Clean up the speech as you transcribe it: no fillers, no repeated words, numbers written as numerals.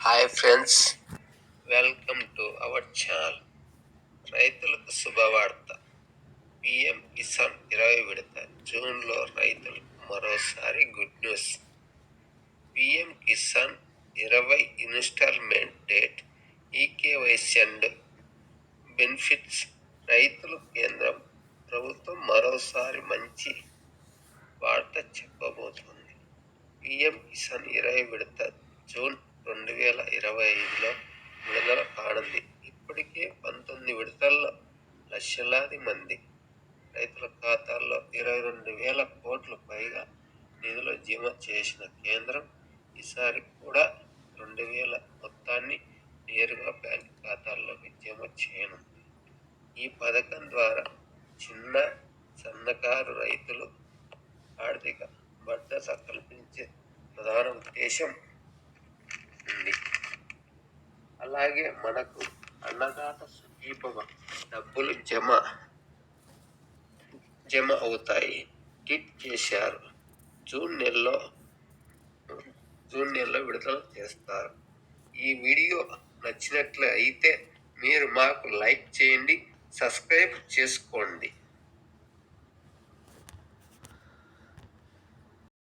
Hi friends, welcome to our channel. రైతులకు శుభవార్త. PM Kisan 20 విడత జూన్లో రైతులకు మరోసారి good news. PM Kisan 20 instalment date, eKYC and benefits. రైతులు కేంద్రం ప్రభుత్వం మరోసారి మంచి వార్త చెప్పబోతోంది. పిఎం కిసాన్ 20 విడత జూన్ 2025లో విడుదల కానుంది. ఇప్పటికే 19 విడతల్లో లక్షలాది మంది రైతుల ఖాతాల్లో 22,000 కోట్ల పైగా నిధులు జమ చేసిన కేంద్రం ఈసారి కూడా 2,000 మొత్తాన్ని నేరుగా బ్యాంకు ఖాతాల్లోకి జమ చేయనుంది. ఈ పథకం ద్వారా చిన్న సన్నకారు రైతులు ఆర్థిక భద్రత కల్పించే ప్రధాన ఉద్దేశం ఉంది. అలాగే మనకు అన్నదాత సుఖీభవ డబ్బులు జమ అవుతాయి. ట్వీట్ చేశారు. జూన్ నెలలో విడుదల చేస్తారు. ఈ వీడియో నచ్చినట్లయితే మీరు మాకు లైక్ చేయండి, సబ్స్క్రైబ్ చేసుకోండి.